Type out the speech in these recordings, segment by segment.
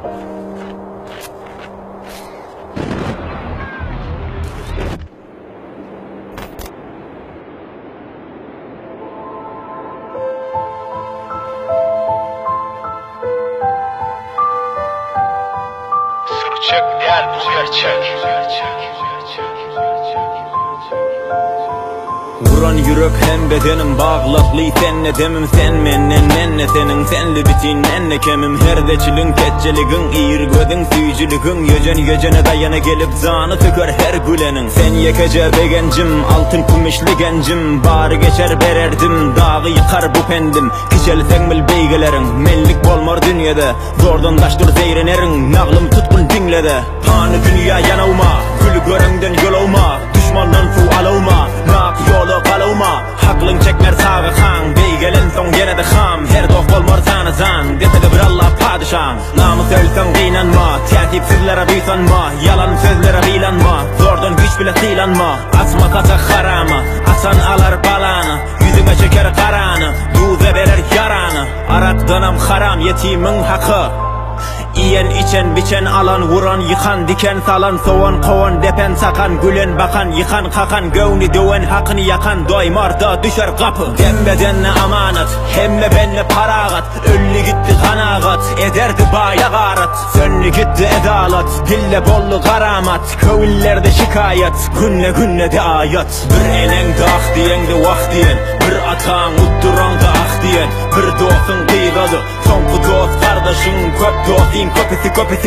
Çek gel bu gerçek. Vuran yürek hem bedenim bağlaklı senle demim sen menden nenne senin senli bitin nenne kemim herdeçilin ketçeligin iyir gödün süyücülügün yöcene dayana gelip zanı tükör her gülenin sen yekece begencim altın kumişli gencim bari geçer bererdim dağı yıkar bu pendim kiçeli senmil beygelerin mellik bolmar dünyada zordan daştır zeyrenerin nağlım tutkun dinlede tanı dünya yanavma gülü görenden yolavma düşmandan su alavma nak yolu kalavma haklın çekmer sağı kan beygelen son gene de ham her doh bolmar sana zan desede bir Allah padişan namus ölsen kıynanma tertipsizlere büysanma yalan sözlere bilanma zordan güç bile silanma asma kaçak harama asan alar balanı yüzüme çeker karanı duze verer yaranı arak danam haram yetimin hakkı İyen içen biçen alan vuran yıkan diken salan soğan kovan depen sakan gülen bakan yıkan kakan gövni döven hakkını yakan doymarda düşer kapı dembedenle amanet hemme benle paragat öllü gitti kanagat ederdi baya garat sönlü gitti edalat dille bollu karamat kövüllerde şikayet günle de ayat bir enen de ah diyen de vah diyen bir atan utturan da ah diyen bir dostun kıygadı sonku dost kardeşin köp dostin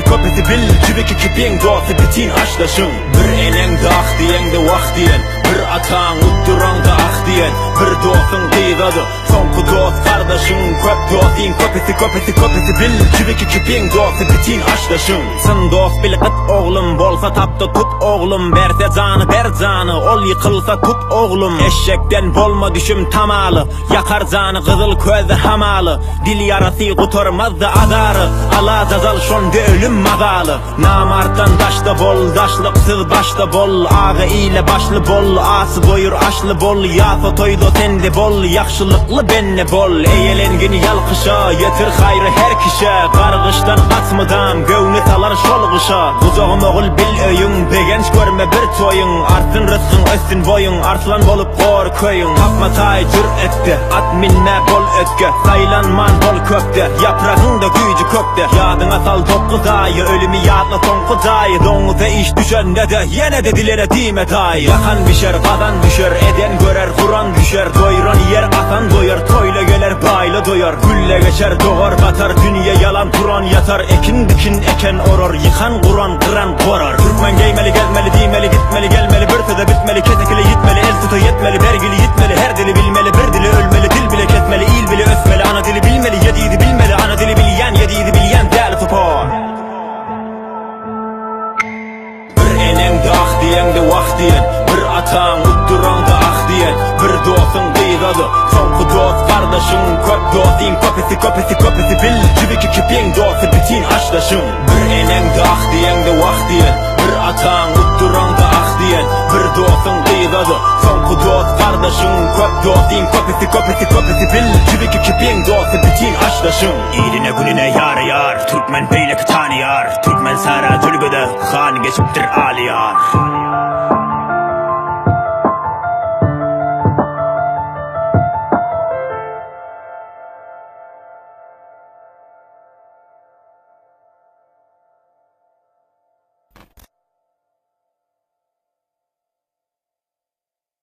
Kopesi bil cübeki kipin dostu bitin aşlaşın bir enen de ah diyen de vah diyen bir atan utturan da ah diyen bir dostun kıygadı sonku dost kardeşin köp dostin kopesi bil cübeki kipin dostu bitin aşlaşın sen dost bil kıt oğlum bolsa tapta tut oğlum berse canı ber canı ol yıkılsa tut oğlum eşekten bolma düşüm tamalı yakar canı kızıl közü hamalı dil yarası kuturmaz da adarı ala zazal şonda ölüm magalı namarttan daşta bol daşlıksız başta bol ağı ile başlı bol ası doyur aşlı bol yasa toydo sende bol yakşılıklı benne bol eyelengini yalkışa yetir hayrı her kişe kargıştan kaçmadan gövni salar şolguşa buzağım oğul bil öyün begenç görme bir toyun artsın rızkın össün boyun arslan bolup kor köyün tapma tay cüretle at minme bol ötke saylanman bol köpte yaprağın da gücü kökte yadına sal toplu dayı ölümü yadla son dayı donuza iş düşende de yine de dilere dime dayı yakan düşer kadan düşer eden görer kuran düşer doyuran yer atan doyar toyla gelir bayla doyar gülle geçer doğar batar dünya yalan Kur'an yatar ekin dikin eken oror yıkan Kur'an kıran korar Türkmen giymeli gezmeli dimeli gitmeli gelmeli bir söze bitmeli ketekili yitmeli el tuta yetmeli vergili yitmeli her dili bilmeli bir dili ölmeli dil bile kesmeli il bile ösmeli ana dili bilmeli yediğidi bilmeli ana dili bilyen yediğidi bilyen değerli topar bir enen de ah diyen de vah diyen bir atan utturan da ah diyen bir dostun kıygadı sonku dost kardeşin köp dostin kopesi bil cübeki kipin dostu bitin aşlaşın bir enen de ah diyen de vah diyen bir atan utturan da ah diyen bir dostun kıygadı sonku dost kardeşin köp dostin kopesi bil cübeki kipin dostu bitin aşlaşın İyine gününe yar Türkmen beylek tanıyar Türkmen sara cülgüde han geçiptir aliyar